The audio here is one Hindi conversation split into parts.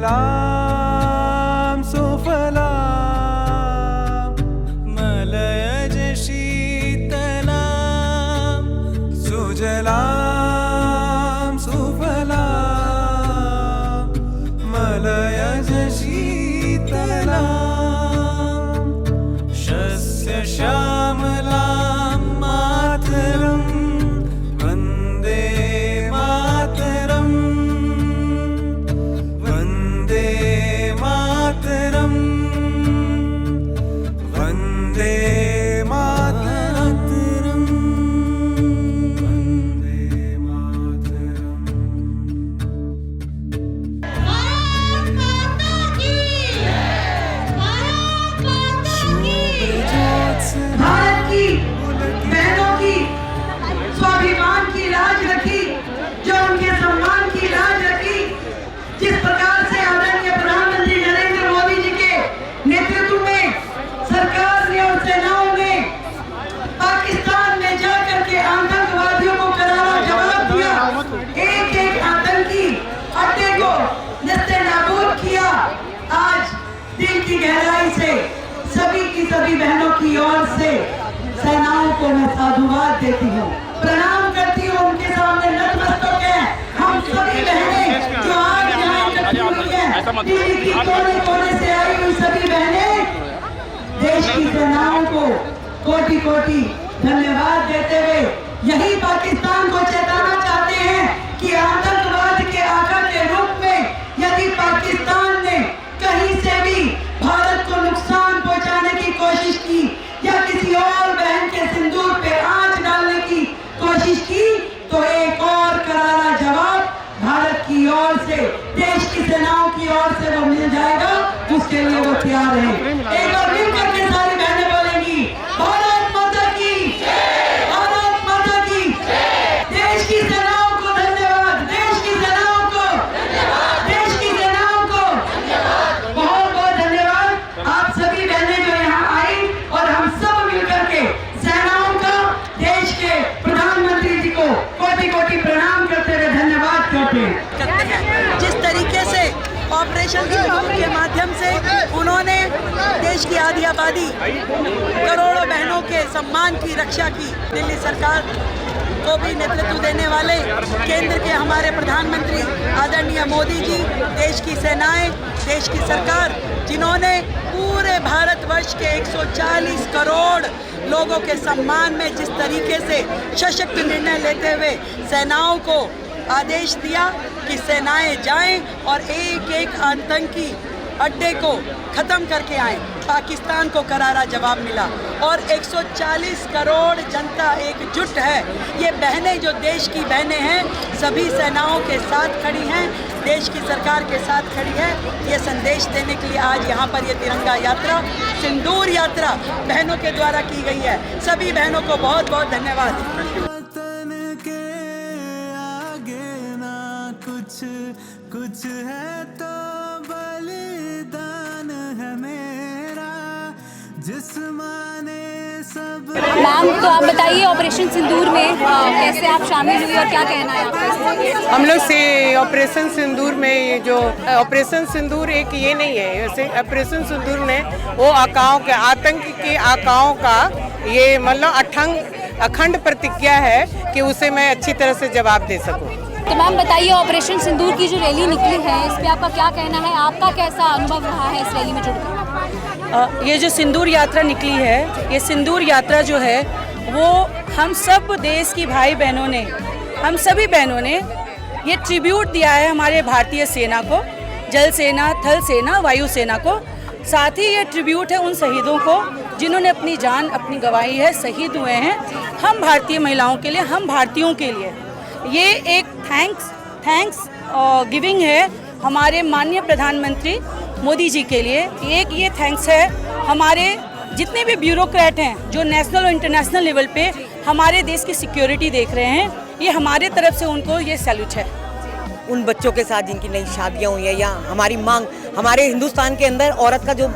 सुजलां सुफलां मलयज शीतलां सुजलां सुफलां मलयज शीतलां शस्य श्यामलां मातरं वन्दे मातरम् वन्दे मातरम् वन्दे मातरम् वन्दे मातरम्। भारत की बहनों की स्वाभिमान की लाज रखी, जो उनके सम्मान की लाज रखी। जिस प्रकार से आदरणीय प्रधानमंत्री नरेंद्र मोदी जी के नेतृत्व में सरकार ने और सेनाओं ने पाकिस्तान में जाकर के आतंकवादियों को करारा जवाब दिया, एक एक आतंकी अड्डे को नस्ते नाबूद किया। आज दिल की गहराई से सभी की सभी बहनों की ओर से सेनाओं को मैं साधुवाद देती हूँ, प्रणाम करती हूँ। उनके सामने नतमस्तक हैं हम सभी बहनें जो आज यहाँ इकट्ठी हुई हैं, दिल्ली की कोने कोने से आई हुई सभी बहनें देश की सेनाओं को कोटि कोटि धन्यवाद देते हुए यही पाकिस्तान को चेताना चाहते हैं कि आतंकवाद के आका के रूप में यदि पाकिस्तान ने कहीं से भी भारत को नुकसान पहुंचाने की कोशिश की या किसी और बहन के सिंदूर पे आंच डालने की कोशिश की तो एक और करारा जवाब भारत की ओर से, देश की सेनाओं की ओर से वो मिल जाएगा। उसके लिए वो तैयार है। एक बार मिलकर के सारी बहनें बोलेंगी भारत माता की, भारत माता की। देश की सेनाओं को धन्यवाद, देश की सेनाओं को, देश की सेनाओं को बहुत बहुत धन्यवाद। आप सभी बहनें जो यहाँ आई और हम सब मिलकर के सेनाओं का, देश के प्रधानमंत्री जी को कोटि कोटि प्रणाम करते हुए धन्यवाद करते हैं। जिस तरीके से ऑपरेशन सिंदूर के माध्यम से उन्होंने देश की आधी आबादी करोड़ों बहनों के सम्मान की रक्षा की, दिल्ली सरकार को भी नेतृत्व देने वाले केंद्र के हमारे प्रधानमंत्री आदरणीय मोदी जी, देश की सेनाएं, देश की सरकार, जिन्होंने पूरे भारतवर्ष के 140 करोड़ लोगों के सम्मान में जिस तरीके से सशक्त निर्णय लेते हुए सेनाओं को आदेश दिया कि सेनाएं जाएं और एक एक आतंकी अड्डे को खत्म करके आए, पाकिस्तान को करारा जवाब मिला। और 140 करोड़ जनता एकजुट है। ये बहनें जो देश की बहनें हैं सभी सेनाओं के साथ खड़ी हैं, देश की सरकार के साथ खड़ी है। ये संदेश देने के लिए आज यहाँ पर ये तिरंगा यात्रा, सिंदूर यात्रा बहनों के द्वारा की गई है। सभी बहनों को बहुत बहुत धन्यवाद। वतन के आगे ना कुछ कुछ है तो बलिदान है मेरा, जिस्माने सब। मैम, तो आप बताइए ऑपरेशन सिंदूर में कैसे आप शामिल हुई और क्या कहना है आपका? हम लोग से ऑपरेशन सिंदूर में ये जो ऑपरेशन सिंदूर एक ये नहीं है, वैसे ऑपरेशन सिंदूर ने वो आकाओं के, आतंक के आकाओं का ये मतलब अखंड प्रतिज्ञा है कि उसे मैं अच्छी तरह से जवाब दे सकूं। तो मैम बताइए ऑपरेशन सिंदूर की जो रैली निकली है इस पे आपका क्या कहना है? आपका कैसा अनुभव रहा है इस रैली में जुड़कर? ये जो सिंदूर यात्रा निकली है, ये सिंदूर यात्रा जो है वो हम सब देश की भाई बहनों ने, हम सभी बहनों ने ये ट्रिब्यूट दिया है हमारे भारतीय सेना को, जल सेना, थल सेना, वायु सेना को। साथ ही ये ट्रिब्यूट है उन शहीदों को जिन्होंने अपनी जान अपनी गंवाई है, शहीद हुए हैं हम भारतीय महिलाओं के लिए, हम भारतीयों के लिए। ये एक थैंक्स गिविंग है हमारे माननीय प्रधानमंत्री मोदी जी के लिए। एक ये थैंक्स है हमारे जितने भी ब्यूरोक्रेट हैं जो नेशनल और इंटरनेशनल लेवल पे हमारे देश की सिक्योरिटी देख रहे हैं, ये हमारे तरफ से उनको ये सैल्यूट है। उन बच्चों के साथ जिनकी नई शादियां हुई है, या हमारी मांग, हमारे हिंदुस्तान के अंदर औरत का जो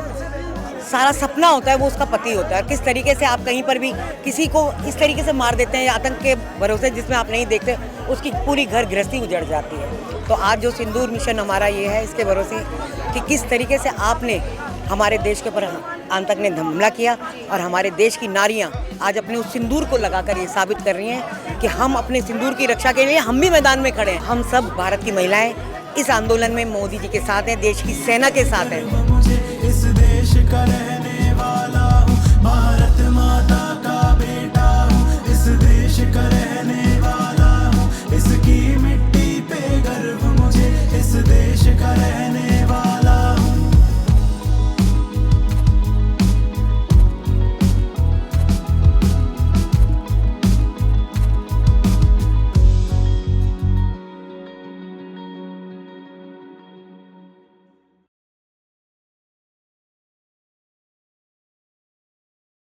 सारा सपना होता है वो उसका पति होता है। किस तरीके से आप कहीं पर भी किसी को इस तरीके से मार देते हैं आतंक के भरोसे जिसमें आप नहीं देखते, उसकी पूरी घर गृहस्थी उजड़ जाती है। तो आज जो सिंदूर मिशन हमारा ये है, इसके भरोसे कि किस तरीके से आपने हमारे देश के ऊपर आतंक ने हमला किया और हमारे देश की नारियां आज अपने उस सिंदूर को लगाकर ये साबित कर रही हैं कि हम अपने सिंदूर की रक्षा के लिए हम भी मैदान में खड़े हैं। हम सब भारत की महिलाएं इस आंदोलन में मोदी जी के साथ हैं, देश की सेना के साथ हैं।